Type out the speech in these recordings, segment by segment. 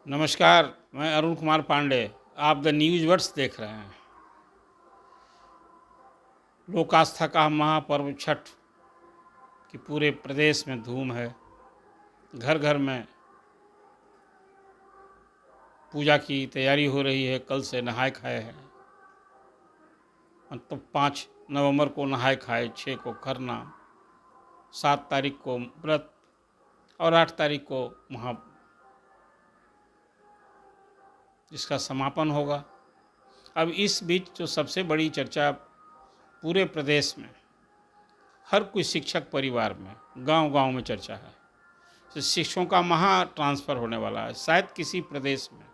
नमस्कार, मैं अरुण कुमार पांडे। आप द न्यूज़ वर्ड्स देख रहे हैं। लोक आस्था का महापर्व छठ की पूरे प्रदेश में धूम है। घर घर में पूजा की तैयारी हो रही है। कल से नहाय खाए हैं, मतलब 5 नवंबर को नहाय खाए, 6 को खरना, 7 तारीख को व्रत और 8 तारीख को इसका समापन होगा। अब इस बीच जो सबसे बड़ी चर्चा पूरे प्रदेश में हर कोई शिक्षक परिवार में, गांव-गांव में चर्चा है। तो शिक्षकों का महा ट्रांसफ़र होने वाला है शायद किसी प्रदेश में,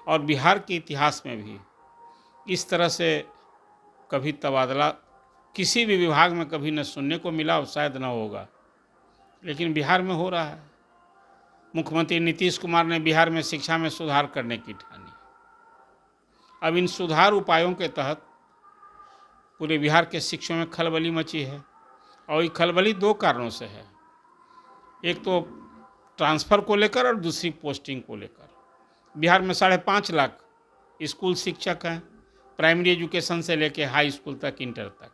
और बिहार के इतिहास में भी इस तरह से कभी तबादला किसी भी विभाग में कभी न सुनने को मिला और शायद न होगा, लेकिन बिहार में हो रहा है। मुख्यमंत्री नीतीश कुमार ने बिहार में शिक्षा में सुधार करने की ठानी। अब इन सुधार उपायों के तहत पूरे बिहार के शिक्षकों में खलबली मची है, और ये खलबली 2 कारणों से है। एक तो ट्रांसफ़र को लेकर और दूसरी पोस्टिंग को लेकर। बिहार में 5.5 लाख स्कूल शिक्षक हैं, प्राइमरी एजुकेशन से लेकर हाई स्कूल तक, इंटर तक,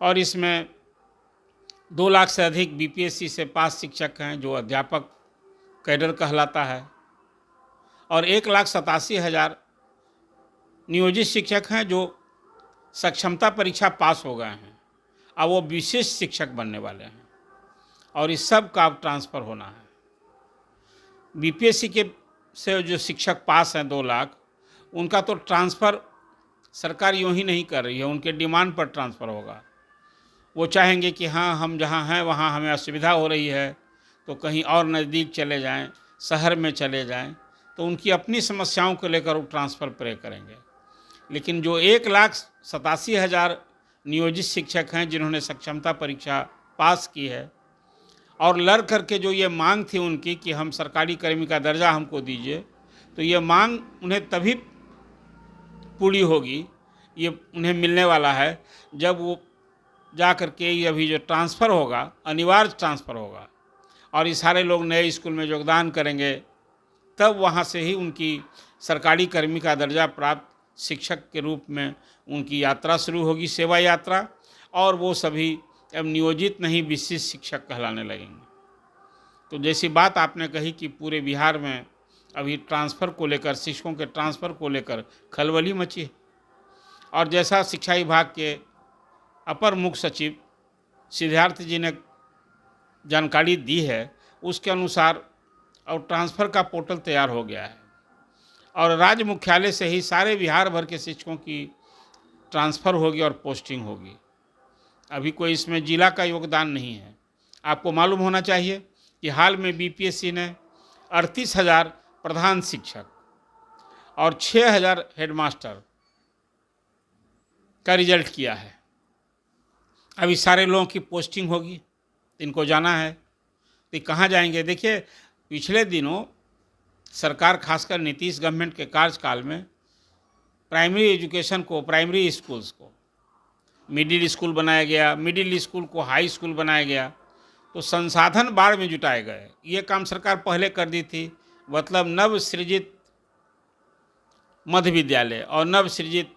और इसमें 2 लाख से अधिक बीपीएससी से पास शिक्षक हैं जो अध्यापक कैडर कहलाता है, और 1,87,000 नियोजित शिक्षक हैं जो सक्षमता परीक्षा पास हो गए हैं। अब वो विशेष शिक्षक बनने वाले हैं, और इस सब का अब ट्रांसफ़र होना है। बीपीएससी के से जो शिक्षक पास हैं 2 लाख, उनका तो ट्रांसफ़र सरकार यूँ ही नहीं कर रही है, उनके डिमांड पर ट्रांसफ़र होगा। वो चाहेंगे कि हाँ, हम जहाँ हैं वहाँ हमें असुविधा हो रही है, तो कहीं और नज़दीक चले जाएं, शहर में चले जाएं, तो उनकी अपनी समस्याओं को लेकर वो ट्रांसफ़र प्रे करेंगे। लेकिन जो 1,87,000 नियोजित शिक्षक हैं जिन्होंने सक्षमता परीक्षा पास की है और लड़ करके जो ये मांग थी उनकी कि हम सरकारी कर्मी का दर्जा हमको दीजिए, तो ये मांग उन्हें तभी पूरी होगी, ये उन्हें मिलने वाला है जब वो जा कर के ये अभी जो ट्रांसफ़र होगा, अनिवार्य ट्रांसफ़र होगा, और ये सारे लोग नए स्कूल में योगदान करेंगे, तब वहाँ से ही उनकी सरकारी कर्मी का दर्जा प्राप्त शिक्षक के रूप में उनकी यात्रा शुरू होगी, सेवा यात्रा, और वो सभी अब नियोजित नहीं विशिष्ट शिक्षक कहलाने लगेंगे। तो जैसी बात आपने कही कि पूरे बिहार में अभी ट्रांसफ़र को लेकर, शिक्षकों के ट्रांसफ़र को लेकर खलबली मची है, और जैसा शिक्षा विभाग के अपर मुख्य सचिव सिद्धार्थ जी ने जानकारी दी है, उसके अनुसार और ट्रांसफ़र का पोर्टल तैयार हो गया है, और राज्य मुख्यालय से ही सारे बिहार भर के शिक्षकों की ट्रांसफ़र होगी और पोस्टिंग होगी। अभी कोई इसमें जिला का योगदान नहीं है। आपको मालूम होना चाहिए कि हाल में बीपीएससी ने 38,000 प्रधान शिक्षक और 6,000 हेडमास्टर का रिजल्ट किया है। अभी सारे लोगों की पोस्टिंग होगी, इनको जाना है, तो कहाँ जाएंगे? देखिए, पिछले दिनों सरकार, खासकर नीतीश गवर्नमेंट के कार्यकाल में, प्राइमरी एजुकेशन को, प्राइमरी स्कूल्स को मिडिल स्कूल बनाया गया, मिडिल स्कूल को हाई स्कूल बनाया गया, तो संसाधन बाढ़ में जुटाए गए। ये काम सरकार पहले कर दी थी, मतलब नव सृजित मध्य विद्यालय और नव सृजित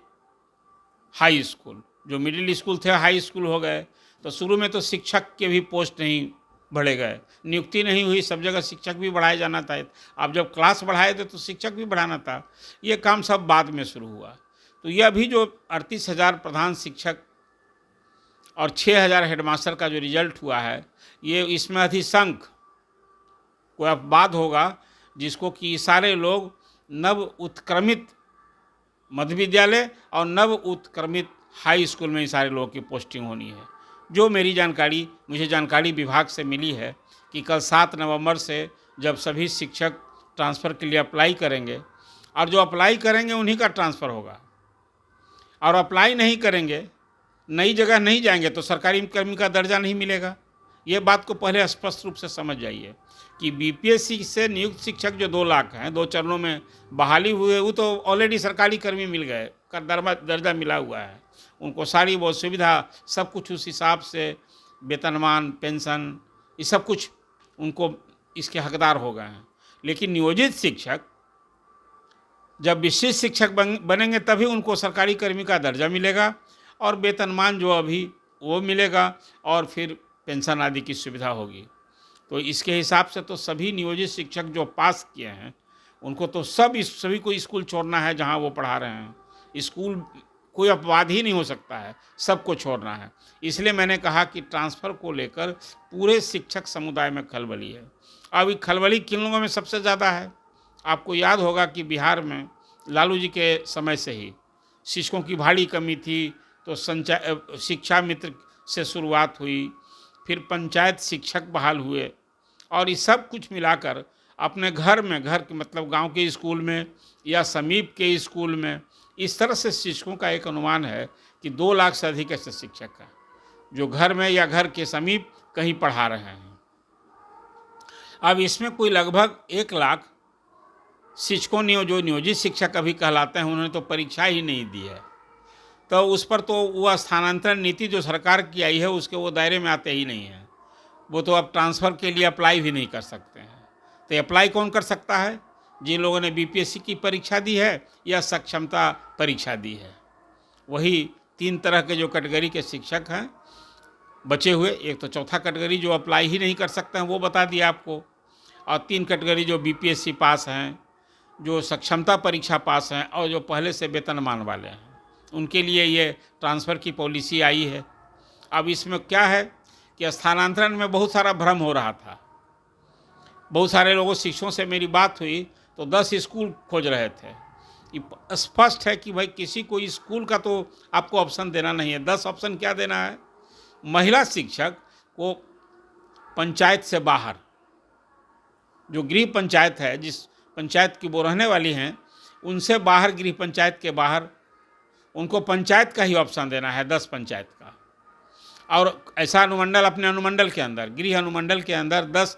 हाई स्कूल, जो मिडिल स्कूल थे हाई स्कूल हो गए। तो शुरू में तो शिक्षक के भी पोस्ट नहीं बढ़े गए, नियुक्ति नहीं हुई, सब जगह शिक्षक भी बढ़ाया जाना था। अब जब क्लास बढ़ाए थे तो शिक्षक भी बढ़ाना था, ये काम सब बाद में शुरू हुआ। तो यह अभी जो 38,000 प्रधान शिक्षक और 6,000 हेडमास्टर का जो रिजल्ट हुआ है, ये इसमें अधिशंक कोई अपवाद होगा जिसको कि सारे लोग नव उत्क्रमित मध्य विद्यालय और नव उत्क्रमित हाई स्कूल में ही सारे लोगों की पोस्टिंग होनी है। जो मुझे जानकारी विभाग से मिली है कि कल 7 नवंबर से जब सभी शिक्षक ट्रांसफ़र के लिए अप्लाई करेंगे, और जो अप्लाई करेंगे उन्हीं का ट्रांसफ़र होगा, और अप्लाई नहीं करेंगे, नई जगह नहीं जाएंगे, तो सरकारी कर्मी का दर्जा नहीं मिलेगा। ये बात को पहले स्पष्ट रूप से समझ जाइए कि बीपीएससी से नियुक्त शिक्षक जो 2 लाख हैं, 2 चरणों में बहाली हुए, वो तो ऑलरेडी सरकारी कर्मी मिल गए, का दर्जा मिला हुआ है, उनको सारी वो सुविधा सब कुछ उस हिसाब से, वेतनमान, पेंशन, ये सब कुछ उनको इसके हकदार हो गए हैं। लेकिन नियोजित शिक्षक जब विशिष्ट शिक्षक बनेंगे तभी उनको सरकारी कर्मी का दर्जा मिलेगा और वेतनमान जो अभी वो मिलेगा और फिर पेंशन आदि की सुविधा होगी। तो इसके हिसाब से तो सभी नियोजित शिक्षक जो पास किए हैं उनको तो सभी को स्कूल छोड़ना है जहां वो पढ़ा रहे हैं। स्कूल कोई अपवाद ही नहीं हो सकता है, सबको छोड़ना है। इसलिए मैंने कहा कि ट्रांसफ़र को लेकर पूरे शिक्षक समुदाय में खलबली है। अब ये खलबली किन लोगों में सबसे ज़्यादा है? आपको याद होगा कि बिहार में लालू जी के समय से ही शिक्षकों की भारी कमी थी, तो शिक्षा मित्र से शुरुआत हुई, फिर पंचायत शिक्षक बहाल हुए और ये सब कुछ मिलाकर अपने घर के मतलब गांव के स्कूल में या समीप के स्कूल में इस तरह से शिक्षकों का एक अनुमान है कि 2 लाख से अधिक ऐसे शिक्षक हैं जो घर में या घर के समीप कहीं पढ़ा रहे हैं। अब इसमें कोई लगभग 1 लाख शिक्षकों ने जो नियोजित शिक्षक अभी कहलाते हैं उन्होंने तो परीक्षा ही नहीं दी है, तो उस पर तो वो स्थानांतरण नीति जो सरकार की आई है उसके वो दायरे में आते ही नहीं हैं। वो तो अब ट्रांसफ़र के लिए अप्लाई भी नहीं कर सकते हैं। तो अप्लाई कौन कर सकता है? जिन लोगों ने बीपीएससी की परीक्षा दी है या सक्षमता परीक्षा दी है। वही 3 तरह के जो कैटेगरी के शिक्षक हैं बचे हुए, एक तो चौथा कैटेगरी जो अप्लाई ही नहीं कर सकते हैं वो बता दिया आपको, और 3 कैटेगरी जो बीपीएससी पास हैं, जो सक्षमता परीक्षा पास हैं और जो पहले से वेतनमान वाले हैं, उनके लिए ये ट्रांसफ़र की पॉलिसी आई है। अब इसमें क्या है कि स्थानांतरण में बहुत सारा भ्रम हो रहा था। बहुत सारे लोगों शिक्षकों से मेरी बात हुई तो 10 स्कूल खोज रहे थे। ये स्पष्ट है कि भाई किसी को स्कूल का तो आपको ऑप्शन देना नहीं है। 10 ऑप्शन क्या देना है? महिला शिक्षक को पंचायत से बाहर, जो गृह पंचायत है, जिस पंचायत की वो रहने वाली हैं, उनसे बाहर, गृह पंचायत के बाहर उनको पंचायत का ही ऑप्शन देना है, 10 पंचायत का। और ऐसा अनुमंडल, अपने अनुमंडल के अंदर, गृह अनुमंडल के अंदर 10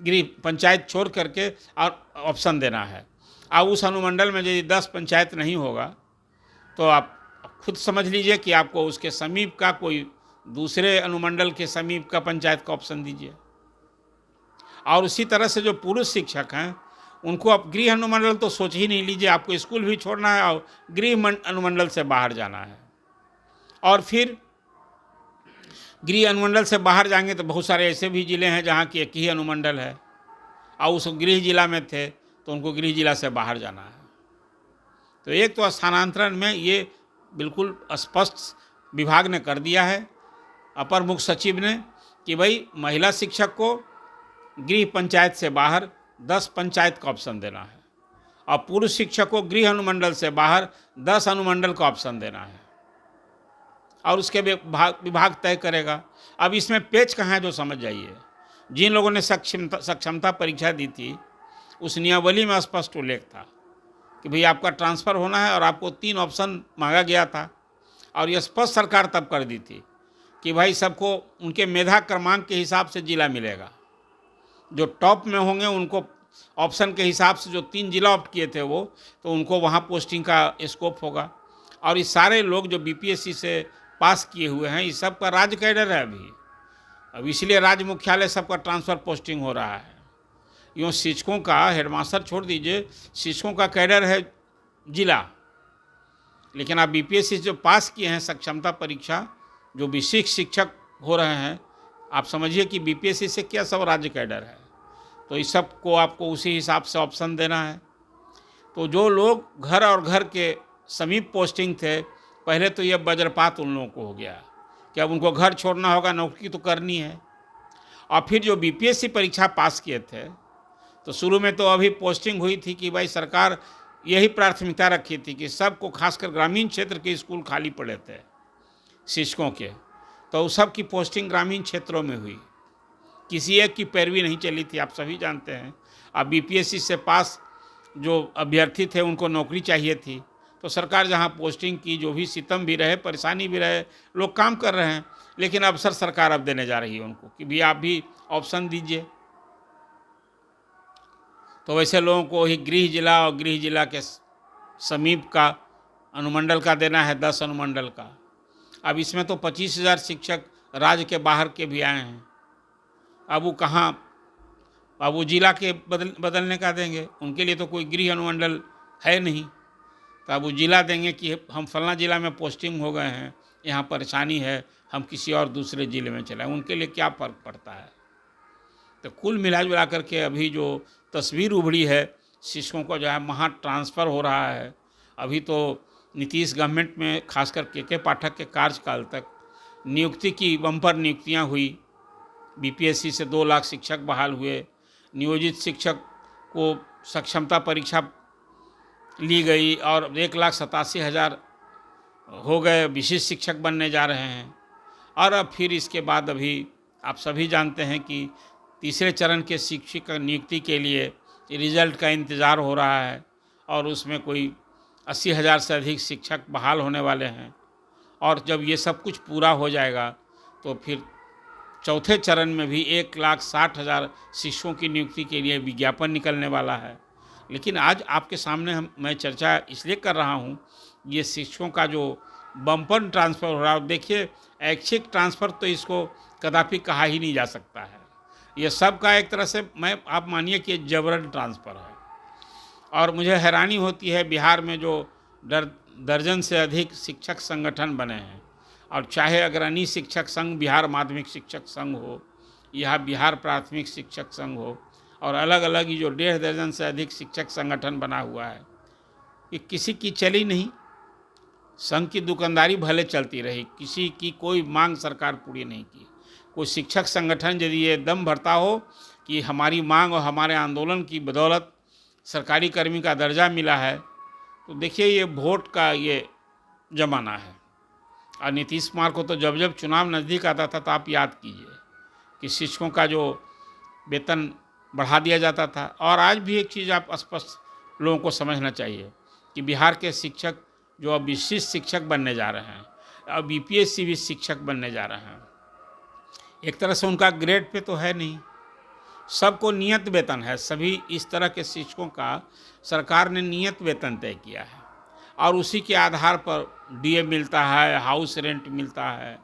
गृह पंचायत छोड़ करके और ऑप्शन देना है। अब उस अनुमंडल में यदि 10 पंचायत नहीं होगा तो आप खुद समझ लीजिए कि आपको उसके समीप का कोई दूसरे अनुमंडल के समीप का पंचायत का ऑप्शन दीजिए। और उसी तरह से जो पुरुष शिक्षक हैं उनको आप गृह अनुमंडल तो सोच ही नहीं लीजिए, आपको स्कूल भी छोड़ना है और गृह अनुमंडल से बाहर जाना है। और फिर गृह अनुमंडल से बाहर जाएंगे तो बहुत सारे ऐसे भी ज़िले हैं जहाँ की एक ही अनुमंडल है और उस गृह जिला में थे तो उनको गृह जिला से बाहर जाना है। तो एक तो स्थानांतरण में ये बिल्कुल स्पष्ट विभाग ने कर दिया है, अपर मुख्य सचिव ने, कि भाई महिला शिक्षक को गृह पंचायत से बाहर 10 पंचायत का ऑप्शन देना है और पुरुष शिक्षक को गृह अनुमंडल से बाहर 10 अनुमंडल का ऑप्शन देना है और उसके विभाग तय करेगा। अब इसमें पेच कहाँ है जो समझ जाइए। जिन लोगों ने सक्षमता परीक्षा दी थी उस नियमावली में स्पष्ट उल्लेख था कि भाई आपका ट्रांसफ़र होना है और आपको 3 ऑप्शन मांगा गया था और यह स्पष्ट सरकार तब कर दी थी कि भाई सबको उनके मेधा क्रमांक के हिसाब से जिला मिलेगा। जो टॉप में होंगे उनको ऑप्शन के हिसाब से जो 3 जिला ऑप्ट किए थे वो, तो उनको वहाँ पोस्टिंग का स्कोप होगा। और ये सारे लोग जो बीपीएससी से पास किए हुए हैं, इस सब का राज्य कैडर है अभी। अब इसलिए राज्य मुख्यालय सबका ट्रांसफ़र पोस्टिंग हो रहा है। यूँ शिक्षकों का, हेडमास्टर छोड़ दीजिए, शिक्षकों का कैडर है जिला, लेकिन आप बीपीएससी जो पास किए हैं सक्षमता परीक्षा, जो विशिष्ट शिक्षक हो रहे हैं, आप समझिए कि बीपीएससी से क्या सब राज्य कैडर है। तो इस सब को आपको उसी हिसाब से ऑप्शन देना है। तो जो लोग घर और घर के समीप पोस्टिंग थे, पहले तो ये वज्रपात उन लोगों को हो गया कि अब उनको घर छोड़ना होगा, नौकरी तो करनी है। और फिर जो बीपीएससी परीक्षा पास किए थे, तो शुरू में तो अभी पोस्टिंग हुई थी कि भाई सरकार यही प्राथमिकता रखी थी कि सबको, खासकर ग्रामीण क्षेत्र के स्कूल खाली पड़े थे शिक्षकों के, तो सब की पोस्टिंग ग्रामीण क्षेत्रों में हुई। किसी एक की पैरवी नहीं चली थी, आप सभी जानते हैं। अब बीपीएससी से पास जो अभ्यर्थी थे उनको नौकरी चाहिए थी, तो सरकार जहां पोस्टिंग की, जो भी सितम भी रहे, परेशानी भी रहे, लोग काम कर रहे हैं, लेकिन अवसर सरकार अब देने जा रही है उनको कि भी आप भी ऑप्शन दीजिए। तो वैसे लोगों को ही गृह जिला और गृह जिला के समीप का अनुमंडल का देना है, 10 अनुमंडल का। अब इसमें तो 25,000 शिक्षक राज्य के बाहर के भी आए हैं। अब वो कहाँ अब वो जिला के बदलने का देंगे, उनके लिए तो कोई गृह अनुमंडल है नहीं। तो अब वो जिला देंगे कि हम फलना जिला में पोस्टिंग हो गए हैं, यहाँ परेशानी है, हम किसी और दूसरे ज़िले में चलाएँ, उनके लिए क्या फ़र्क पड़ता है। तो कुल मिला जुला करके अभी जो तस्वीर उभरी है, शिक्षकों को जो है वहाँ ट्रांसफ़र हो रहा है। अभी तो नीतीश गवर्नमेंट में खासकर के पाठक के कार्यकाल तक नियुक्ति की बम्पर नियुक्तियाँ हुई। बीपीएससी से 2 लाख शिक्षक बहाल हुए, नियोजित शिक्षक को सक्षमता परीक्षा ली गई और 1,87,000 हो गए विशिष्ट शिक्षक बनने जा रहे हैं। और अब फिर इसके बाद अभी आप सभी जानते हैं कि तीसरे चरण के शिक्षक नियुक्ति के लिए रिजल्ट का इंतज़ार हो रहा है और उसमें कोई 80,000 से अधिक शिक्षक बहाल होने वाले हैं। और जब ये सब कुछ पूरा हो जाएगा तो फिर चौथे चरण में भी 1,60,000 शिक्षकों की नियुक्ति के लिए विज्ञापन निकलने वाला है। लेकिन आज आपके सामने मैं चर्चा इसलिए कर रहा हूँ, ये शिक्षकों का जो बम्पर ट्रांसफ़र हो रहा है, देखिए ऐच्छिक ट्रांसफ़र तो इसको कदापि कहा ही नहीं जा सकता है। ये सब का एक तरह से आप मानिए कि जबरन ट्रांसफ़र है। और मुझे हैरानी होती है बिहार में जो दर्जन से अधिक शिक्षक संगठन बने हैं, और चाहे अग्रणी शिक्षक संघ बिहार माध्यमिक शिक्षक संघ हो या बिहार प्राथमिक शिक्षक संघ हो, और अलग अलग ही जो 1.5 दर्जन से अधिक शिक्षक संगठन बना हुआ है, ये किसी की चली नहीं। संघ की दुकानदारी भले चलती रही, किसी की कोई मांग सरकार पूरी नहीं की। कोई शिक्षक संगठन यदि ये दम भरता हो कि हमारी मांग और हमारे आंदोलन की बदौलत सरकारी कर्मी का दर्जा मिला है, तो देखिए ये वोट का ये ज़माना है। और नीतीश कुमार को तो जब जब चुनाव नज़दीक आता था तो आप याद कीजिए कि शिक्षकों का जो वेतन बढ़ा दिया जाता था। और आज भी एक चीज़ आप स्पष्ट लोगों को समझना चाहिए कि बिहार के शिक्षक जो अब विशिष्ट शिक्षक बनने जा रहे हैं, अब बीपीएससी भी शिक्षक बनने जा रहे हैं, एक तरह से उनका ग्रेड पे तो है नहीं, सबको नियत वेतन है। सभी इस तरह के शिक्षकों का सरकार ने नियत वेतन तय किया है और उसी के आधार पर डीए मिलता है, हाउस रेंट मिलता है,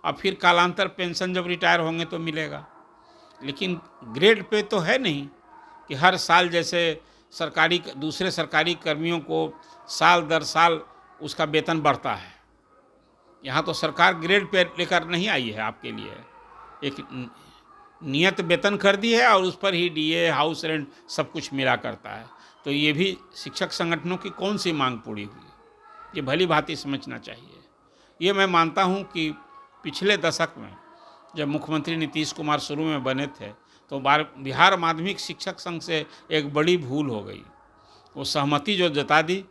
और फिर कालांतर पेंशन जब रिटायर होंगे तो मिलेगा। लेकिन ग्रेड पे तो है नहीं कि हर साल जैसे दूसरे सरकारी कर्मियों को साल दर साल उसका वेतन बढ़ता है। यहाँ तो सरकार ग्रेड पे लेकर नहीं आई है, आपके लिए एक नियत वेतन कर दी है और उस पर ही डीए, हाउस रेंट सब कुछ मिला करता है। तो ये भी शिक्षक संगठनों की कौन सी मांग पूरी हुई, ये भली भांति समझना चाहिए। ये मैं मानता हूँ कि पिछले दशक में जब मुख्यमंत्री नीतीश कुमार शुरू में बने थे तो बिहार माध्यमिक शिक्षक संघ से एक बड़ी भूल हो गई। वो सहमति जो जता दी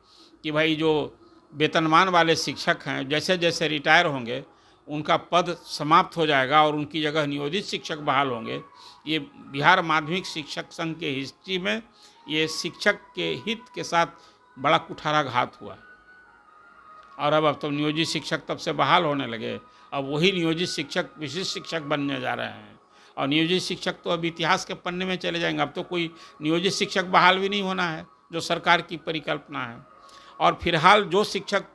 कि भाई जो वेतनमान वाले शिक्षक हैं जैसे जैसे रिटायर होंगे उनका पद समाप्त हो जाएगा और उनकी जगह नियोजित शिक्षक बहाल होंगे। ये बिहार माध्यमिक शिक्षक संघ के हिस्ट्री में ये शिक्षक के हित के साथ बड़ा कुठाराघात हुआ। और अब तो नियोजित शिक्षक तब से बहाल होने लगे। अब वही नियोजित शिक्षक विशिष्ट शिक्षक बनने जा रहे हैं और नियोजित शिक्षक तो अब इतिहास के पन्ने में चले जाएंगे। अब तो कोई नियोजित शिक्षक बहाल भी नहीं होना है, जो सरकार की परिकल्पना है। और फिलहाल जो शिक्षक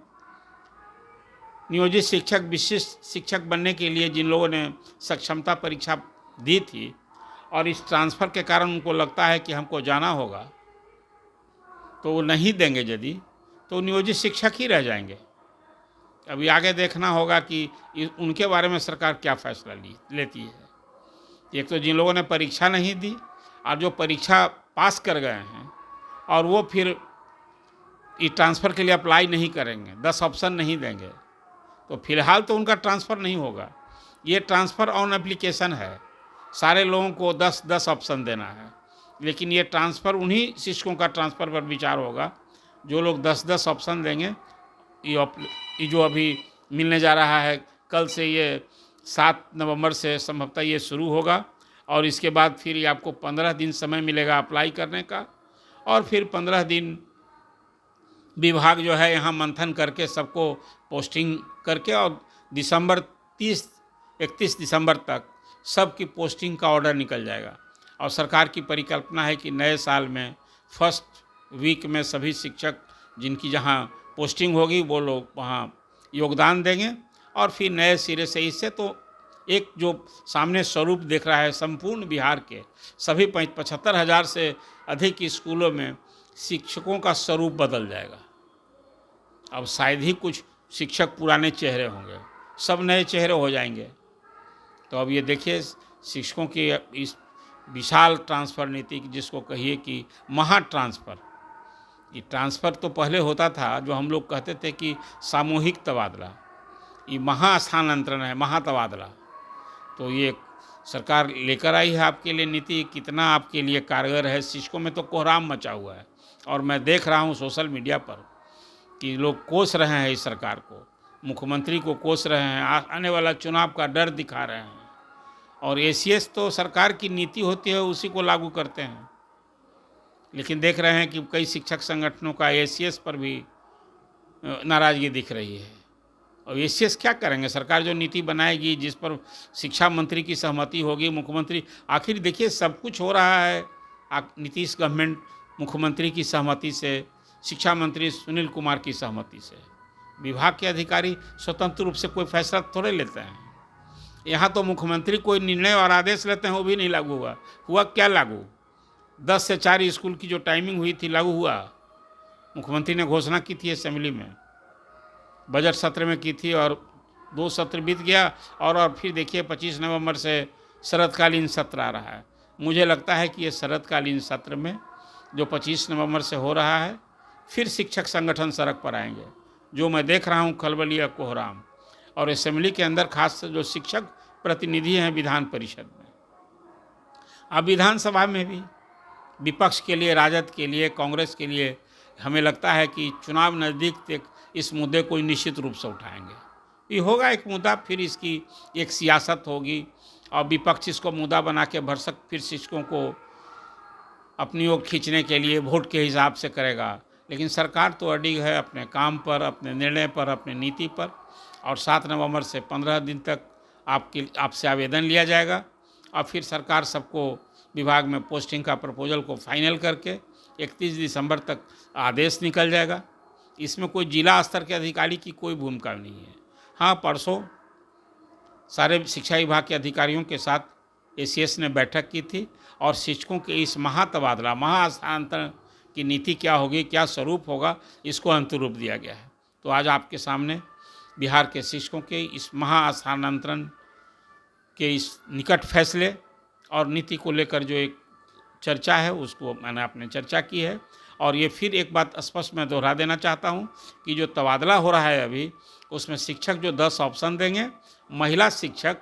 नियोजित शिक्षक विशिष्ट शिक्षक बनने के लिए जिन लोगों ने सक्षमता परीक्षा दी थी और इस ट्रांसफ़र के कारण उनको लगता है कि हमको जाना होगा, तो वो नहीं देंगे यदि, तो नियोजित शिक्षक ही रह जाएंगे। अभी आगे देखना होगा कि उनके बारे में सरकार क्या फैसला लेती है। एक तो जिन लोगों ने परीक्षा नहीं दी और जो परीक्षा पास कर गए हैं और वो फिर इस ट्रांसफ़र के लिए अप्लाई नहीं करेंगे, 10 ऑप्शन नहीं देंगे, तो फिलहाल तो उनका ट्रांसफ़र नहीं होगा। ये ट्रांसफ़र ऑन एप्लीकेशन है, सारे लोगों को 10 ऑप्शन देना है। लेकिन ये ट्रांसफ़र उन्हीं शिक्षकों का ट्रांसफ़र पर विचार होगा जो लोग 10 ऑप्शन देंगे। ये जो अभी मिलने जा रहा है, कल से ये 7 नवंबर से संभवतः ये शुरू होगा और इसके बाद फिर ये आपको 15 दिन समय मिलेगा अप्लाई करने का और फिर 15 दिन विभाग जो है यहाँ मंथन करके सबको पोस्टिंग करके और 31 दिसंबर तक सबकी पोस्टिंग का ऑर्डर निकल जाएगा। और सरकार की परिकल्पना है कि नए साल में फर्स्ट वीक में सभी शिक्षक जिनकी जहाँ पोस्टिंग होगी वो लोग वहाँ योगदान देंगे और फिर नए सिरे से इससे तो एक जो सामने स्वरूप देख रहा है संपूर्ण बिहार के सभी 75,000 से अधिक स्कूलों में शिक्षकों का स्वरूप बदल जाएगा। अब शायद ही कुछ शिक्षक पुराने चेहरे होंगे, सब नए चेहरे हो जाएंगे। तो अब ये देखिए शिक्षकों की इस विशाल ट्रांसफ़र नीति जिसको कहिए कि महा ट्रांसफ़र, ये ट्रांसफ़र तो पहले होता था जो हम लोग कहते थे कि सामूहिक तबादला, ये महा स्थानांतरण है, महा तबादला। तो ये सरकार लेकर आई है आपके लिए नीति, कितना आपके लिए कारगर है। शिक्षकों में तो कोहराम मचा हुआ है और मैं देख रहा हूँ सोशल मीडिया पर कि लोग कोस रहे हैं इस सरकार को, मुख्यमंत्री को कोस रहे हैं, आने वाला चुनाव का डर दिखा रहे हैं। और एसीएस तो सरकार की नीति होती है, उसी को लागू करते हैं। लेकिन देख रहे हैं कि कई शिक्षक संगठनों का एसीएस पर भी नाराज़गी दिख रही है। और एसीएस क्या करेंगे? सरकार जो नीति बनाएगी जिस पर शिक्षा मंत्री की सहमति होगी, मुख्यमंत्री, आखिर देखिए सब कुछ हो रहा है नीतीश गवर्नमेंट मुख्यमंत्री की सहमति से, शिक्षा मंत्री सुनील कुमार की सहमति से। विभाग के अधिकारी स्वतंत्र रूप से कोई फैसला थोड़े लेते हैं। यहाँ तो मुख्यमंत्री कोई निर्णय और आदेश लेते हैं, वो भी नहीं लागू हुआ क्या लागू? 10 से 4 स्कूल की जो टाइमिंग हुई थी लागू हुआ। मुख्यमंत्री ने घोषणा की थी असेंबली में, बजट सत्र में की थी और 2 सत्र बीत गया और फिर देखिए 25 नवंबर से शरदकालीन सत्र आ रहा है। मुझे लगता है कि ये शरदकालीन सत्र में जो 25 नवंबर से हो रहा है, फिर शिक्षक संगठन सड़क पर आएंगे। जो मैं देख रहा हूँ खलबली या कोहराम, और असेंबली के अंदर खास से जो शिक्षक प्रतिनिधि हैं विधान परिषद में, अब विधानसभा में भी विपक्ष के लिए, राजद के लिए, कांग्रेस के लिए हमें लगता है कि चुनाव नज़दीक तक इस मुद्दे को निश्चित रूप से उठाएंगे। ये होगा एक मुद्दा, फिर इसकी एक सियासत होगी और विपक्ष इसको मुद्दा बना के भरसक फिर शिक्षकों को अपनी ओर खींचने के लिए वोट के हिसाब से करेगा। लेकिन सरकार तो अडिग है अपने काम पर, अपने निर्णय पर, अपनी नीति पर। और 7 नवंबर से 15 दिन तक आपसे आवेदन लिया जाएगा और फिर सरकार सबको विभाग में पोस्टिंग का प्रपोजल को फाइनल करके 31 दिसंबर तक आदेश निकल जाएगा। इसमें कोई जिला स्तर के अधिकारी की कोई भूमिका नहीं है। हाँ, परसों सारे शिक्षा विभाग के अधिकारियों के साथ एसीएस ने बैठक की थी और शिक्षकों के इस महातबादला, महास्थानांतरण की नीति क्या होगी, क्या स्वरूप होगा, इसको अंतिम रूप दिया गया है। तो आज आपके सामने बिहार के शिक्षकों के इस महास्थानांतरण के इस निकट फैसले और नीति को लेकर जो एक चर्चा है उसको मैंने अपने चर्चा की है। और ये फिर एक बात स्पष्ट मैं दोहरा देना चाहता हूँ कि जो तबादला हो रहा है अभी, उसमें शिक्षक जो 10 ऑप्शन देंगे, महिला शिक्षक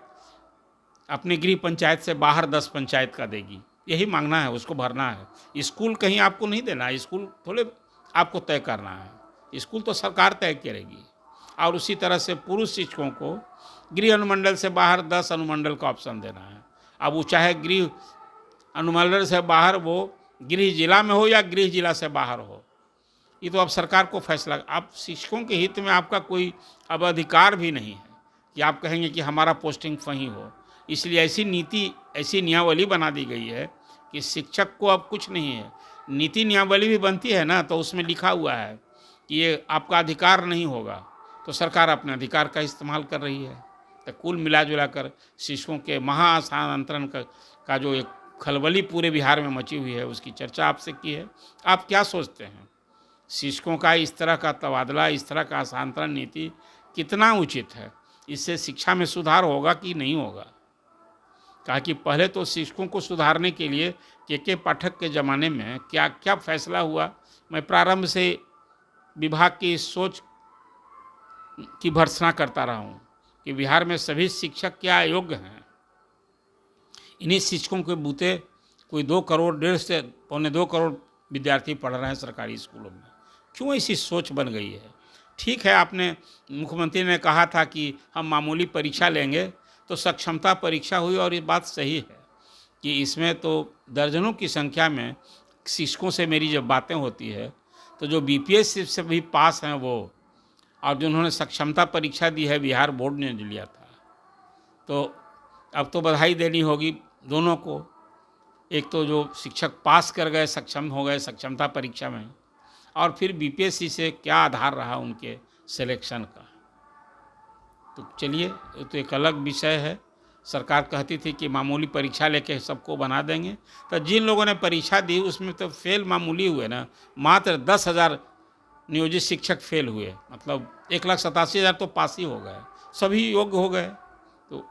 अपनी गृह पंचायत से बाहर 10 पंचायत का देगी। यही मांगना है, उसको भरना है। स्कूल कहीं आपको नहीं देना है, स्कूल थोड़े आपको तय करना है, स्कूल तो सरकार तय करेगी। और उसी तरह से पुरुष शिक्षकों को गृह अनुमंडल से बाहर 10 अनुमंडल का ऑप्शन देना है। अब वो चाहे गृह अनुमंडल से बाहर वो गृह जिला में हो या गृह जिला से बाहर हो, ये तो अब सरकार को फैसला। आप शिक्षकों के हित में आपका कोई अब अधिकार भी नहीं है कि आप कहेंगे कि हमारा पोस्टिंग वहीं हो। इसलिए ऐसी नीति, ऐसी नियमावली बना दी गई है कि शिक्षक को अब कुछ नहीं है। नीति नियमावली भी बनती है ना, तो उसमें लिखा हुआ है कि ये आपका अधिकार नहीं होगा, तो सरकार अपने अधिकार का इस्तेमाल कर रही है। तो कुल मिला जुला कर शिक्षकों के महास्थानांतरण का जो एक खलबली पूरे बिहार में मची हुई है, उसकी चर्चा आपसे की है। आप क्या सोचते हैं, शिक्षकों का इस तरह का तबादला, इस तरह का स्थानांतरण नीति कितना उचित है? इससे शिक्षा में सुधार होगा कि नहीं होगा? कहा कि पहले तो शिक्षकों को सुधारने के लिए के पाठक के ज़माने में क्या क्या फैसला हुआ, मैं प्रारंभ से विभाग की इस सोच की भर्त्सना करता रहा हूँ कि बिहार में सभी शिक्षक क्या योग्य हैं। इन्हीं शिक्षकों के बूते कोई 2 करोड़, 1.5 से पौने 2 करोड़ विद्यार्थी पढ़ रहे हैं सरकारी स्कूलों में। क्यों ऐसी सोच बन गई है? ठीक है, आपने, मुख्यमंत्री ने कहा था कि हम मामूली परीक्षा लेंगे, तो सक्षमता परीक्षा हुई और ये बात सही है कि इसमें तो दर्जनों की संख्या में शिक्षकों से मेरी जब बातें होती है, तो जो बीपीएससी से भी पास हैं वो, और जिन्होंने सक्षमता परीक्षा दी है बिहार बोर्ड ने जो लिया था, तो अब तो बधाई देनी होगी दोनों को। एक तो जो शिक्षक पास कर गए, सक्षम हो गए सक्षमता परीक्षा में, और फिर बीपीएससी से क्या आधार रहा उनके सिलेक्शन का। तो चलिए, तो एक अलग विषय है सरकार कहती थी कि मामूली परीक्षा लेके सबको बना देंगे, तो जिन लोगों ने परीक्षा दी उसमें तो फेल मामूली हुए ना, मात्र 10,000 नियोजित शिक्षक फेल हुए, मतलब 1,87,000 तो पास ही हो गए, सभी योग्य हो गए। तो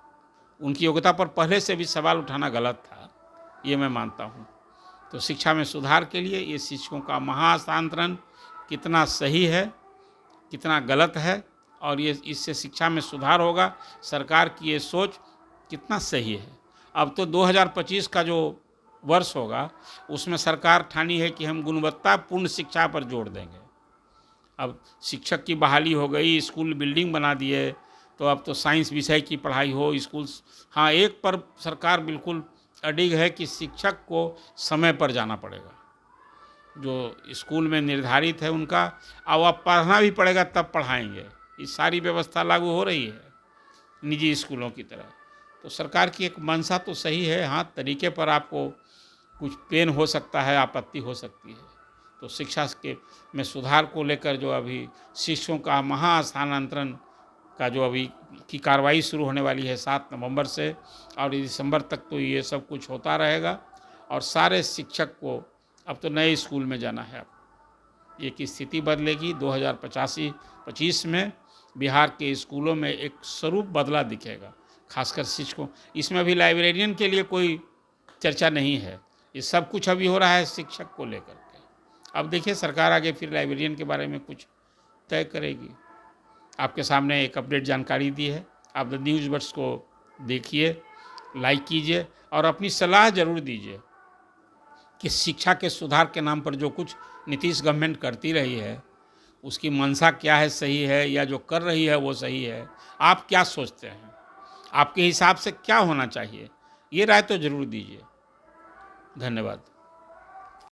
उनकी योग्यता पर पहले से भी सवाल उठाना गलत था, ये मैं मानता हूँ। तो शिक्षा में सुधार के लिए ये शिक्षकों का महाहस्तांतरण कितना सही है, कितना गलत है, और ये इससे शिक्षा में सुधार होगा, सरकार की ये सोच कितना सही है। अब तो 2025 का जो वर्ष होगा उसमें सरकार ठानी है कि हम गुणवत्तापूर्ण शिक्षा पर जोर देंगे। अब शिक्षक की बहाली हो गई, स्कूल बिल्डिंग बना दिए, तो अब तो साइंस विषय की पढ़ाई हो स्कूल। हाँ, एक पर सरकार बिल्कुल अडिग है कि शिक्षक को समय पर जाना पड़ेगा, जो स्कूल में निर्धारित है उनका, अब आप पढ़ना भी पड़ेगा तब पढ़ाएंगे। ये सारी व्यवस्था लागू हो रही है निजी स्कूलों की तरह। तो सरकार की एक मंशा तो सही है, हाँ तरीके पर आपको कुछ पेन हो सकता है, आपत्ति हो सकती है। तो शिक्षा के में सुधार को लेकर जो अभी शिक्षकों का महास्थानांतरण का जो अभी की कार्रवाई शुरू होने वाली है 7 नवंबर से, और दिसंबर तक तो ये सब कुछ होता रहेगा। और सारे शिक्षक को अब तो नए स्कूल में जाना है। अब ये की स्थिति बदलेगी। 2025 में बिहार के स्कूलों में एक स्वरूप बदला दिखेगा, खासकर शिक्षकों। इसमें अभी लाइब्रेरियन के लिए कोई चर्चा नहीं है, ये सब कुछ अभी हो रहा है शिक्षक को लेकर के। अब देखिए सरकार आगे फिर लाइब्रेरियन के बारे में कुछ तय करेगी। आपके सामने एक अपडेट जानकारी दी है। आप द न्यूज़ बड्स को देखिए, लाइक कीजिए और अपनी सलाह ज़रूर दीजिए कि शिक्षा के सुधार के नाम पर जो कुछ नीतीश गवर्नमेंट करती रही है उसकी मंशा क्या है, सही है, या जो कर रही है वो सही है। आप क्या सोचते हैं, आपके हिसाब से क्या होना चाहिए, ये राय तो ज़रूर दीजिए। धन्यवाद।